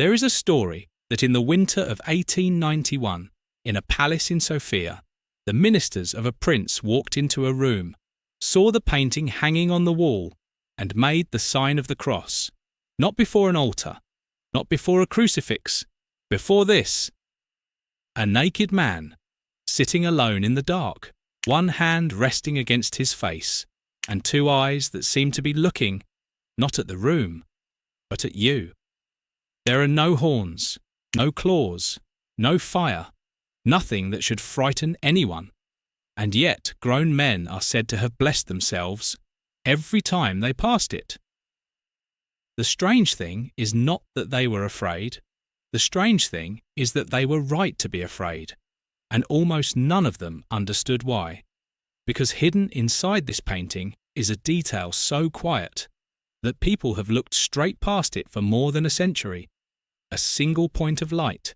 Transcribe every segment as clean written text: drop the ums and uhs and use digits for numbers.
There is a story that in the winter of 1891, in a palace in Sofia, the ministers of a prince walked into a room, saw the painting hanging on the wall, and made the sign of the cross, not before an altar, not before a crucifix, before this, a naked man, sitting alone in the dark, one hand resting against his face, and two eyes that seemed to be looking, not at the room, but at you. There are no horns, no claws, no fire, nothing that should frighten anyone, and yet grown men are said to have blessed themselves every time they passed it. The strange thing is not that they were afraid. The strange thing is that they were right to be afraid, and almost none of them understood why, because hidden inside this painting is a detail so quiet that people have looked straight past it for more than a century, a single point of light,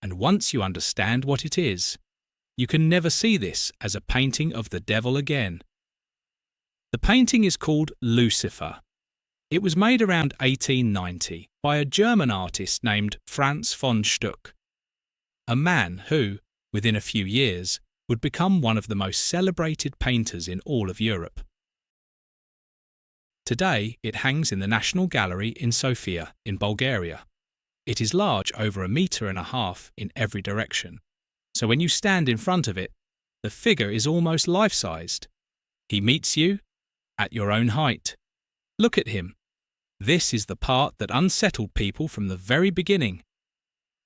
and once you understand what it is, you can never see this as a painting of the devil again. The painting is called Lucifer. It was made around 1890 by a German artist named Franz von Stuck, a man who, within a few years, would become one of the most celebrated painters in all of Europe. Today, it hangs in the National Gallery in Sofia, in Bulgaria. It is large, over 1.5 meters in every direction, so when you stand in front of it, the figure is almost life-sized. He meets you at your own height. Look at him. This is the part that unsettled people from the very beginning.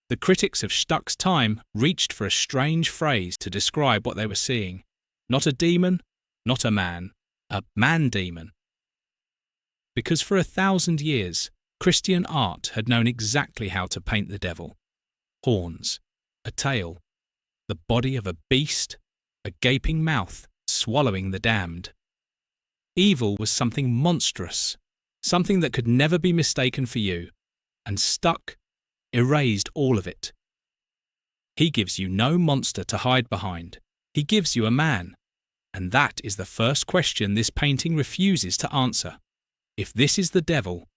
The critics of Stuck's time reached for a strange phrase to describe what they were seeing. Not a demon, not a man-demon. Because for 1,000 years, Christian art had known exactly how to paint the devil. Horns, a tail, the body of a beast, a gaping mouth swallowing the damned. Evil was something monstrous, something that could never be mistaken for you, and Stuck erased all of it. He gives you no monster to hide behind. He gives you a man, and that is the first question this painting refuses to answer. If this is the devil,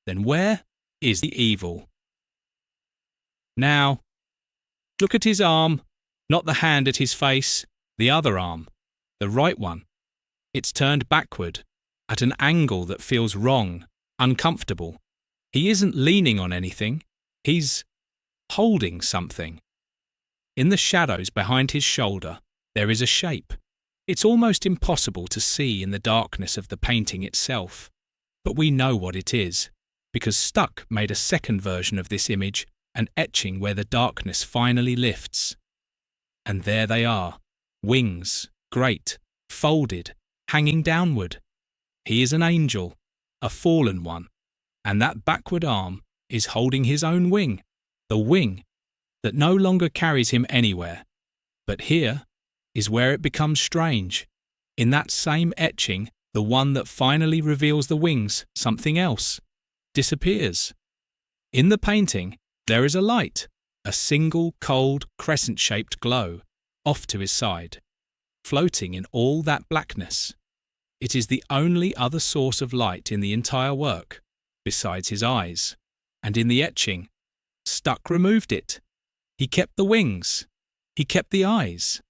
then where is the evil? Now, look at his arm, not the hand at his face, the other arm, the right one. It's turned backward, at an angle that feels wrong, uncomfortable. He isn't leaning on anything, he's holding something. In the shadows behind his shoulder, there is a shape. It's almost impossible to see in the darkness of the painting itself, but we know what it is, because Stuck made a second version of this image, an etching where the darkness finally lifts. And there they are, wings, great, folded, hanging downward. He is an angel, a fallen one, and that backward arm is holding his own wing, the wing that no longer carries him anywhere. But here is where it becomes strange. In that same etching, the one that finally reveals the wings, something else, disappears. In the painting, there is a light, a single cold crescent-shaped glow, off to his side, floating in all that blackness. It is the only other source of light in the entire work, besides his eyes, and in the etching, Stuck removed it. He kept the wings, he kept the eyes,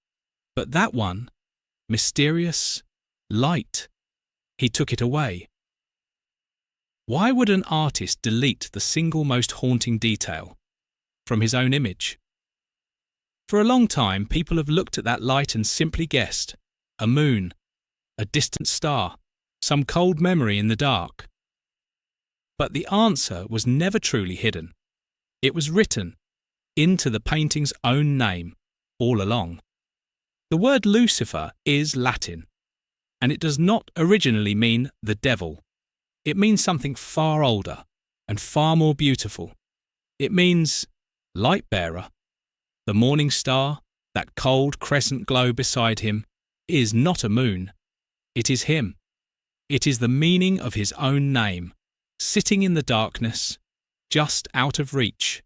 but that one, mysterious, light, he took it away. Why would an artist delete the single most haunting detail from his own image? For a long time, people have looked at that light and simply guessed, a moon, a distant star, some cold memory in the dark. But the answer was never truly hidden. It was written into the painting's own name all along. The word Lucifer is Latin, and it does not originally mean the devil. It means something far older and far more beautiful. It means light bearer. The morning star, that cold crescent glow beside him, is not a moon. It is him. It is the meaning of his own name, sitting in the darkness, just out of reach.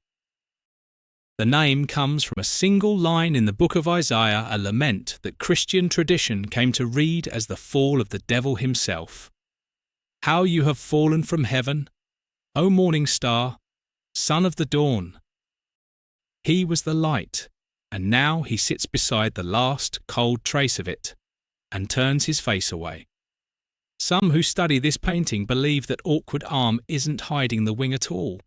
The name comes from a single line in the book of Isaiah, a lament that Christian tradition came to read as the fall of the devil himself. How you have fallen from heaven, O morning star, son of the dawn. He was the light, and now he sits beside the last cold trace of it, and turns his face away. Some who study this painting believe that awkward arm isn't hiding the wing at all.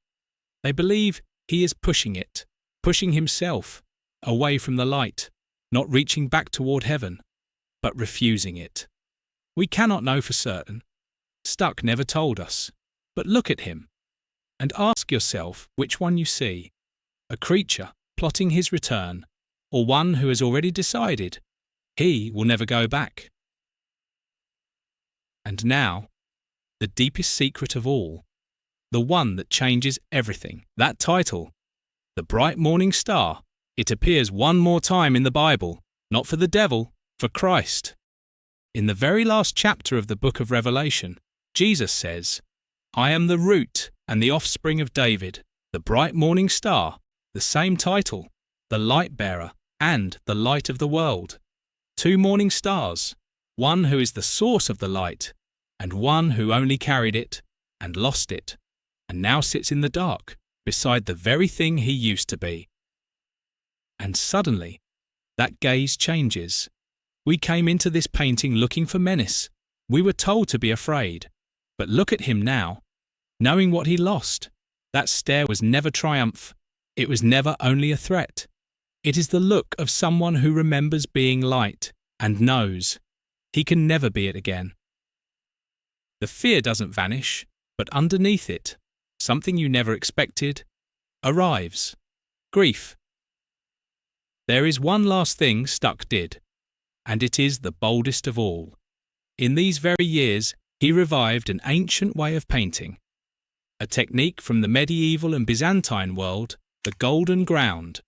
They believe he is pushing it, pushing himself, away from the light, not reaching back toward heaven, but refusing it. We cannot know for certain. Stuck never told us. But look at him, and ask yourself which one you see, a creature plotting his return, or one who has already decided he will never go back. And now, the deepest secret of all, the one that changes everything, that title, the bright morning star. It appears one more time in the Bible, not for the devil, for Christ. In the very last chapter of the book of Revelation, Jesus says, "I am the root and the offspring of David, the bright morning star," the same title, the light bearer and the light of the world. Two morning stars, one who is the source of the light, and one who only carried it and lost it, and now sits in the dark beside the very thing he used to be. And suddenly, that gaze changes. We came into this painting looking for menace. We were told to be afraid. But look at him now, knowing what he lost. That stare was never triumph. It was never only a threat. It is the look of someone who remembers being light and knows he can never be it again. The fear doesn't vanish, but underneath it, something you never expected arrives. Grief. There is one last thing Stuck did, and it is the boldest of all. In these very years, he revived an ancient way of painting, a technique from the medieval and Byzantine world, the golden ground,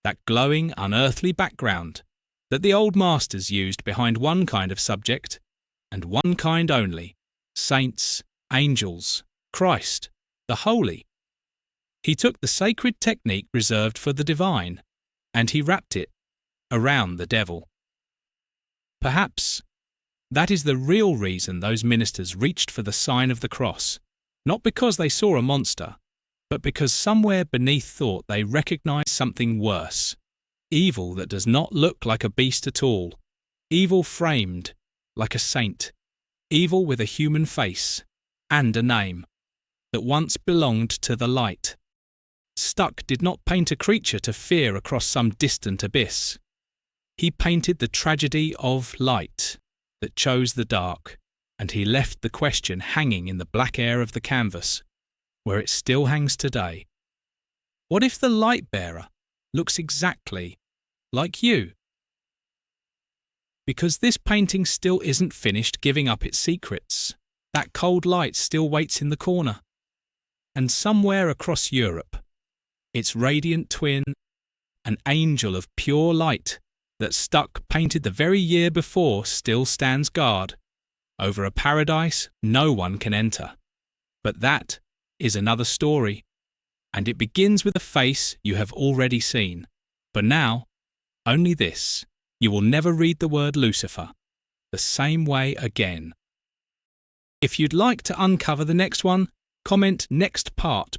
that glowing, unearthly background that the old masters used behind one kind of subject, and one kind only: saints, angels, Christ, the holy. He took the sacred technique reserved for the divine, and he wrapped it around the devil. Perhaps that is the real reason those ministers reached for the sign of the cross, not because they saw a monster, but because somewhere beneath thought they recognized something worse, evil that does not look like a beast at all, evil framed like a saint, evil with a human face and a name, that once belonged to the light. Stuck did not paint a creature to fear across some distant abyss. He painted the tragedy of light that chose the dark, and he left the question hanging in the black air of the canvas, where it still hangs today. What if the light bearer looks exactly like you? Because this painting still isn't finished giving up its secrets. That cold light still waits in the corner. And somewhere across Europe, its radiant twin, an angel of pure light that Stuck painted the very year before, still stands guard over a paradise no one can enter. But that is another story, and it begins with a face you have already seen. For now, only this: you will never read the word Lucifer the same way again. If you'd like to uncover the next one, comment next part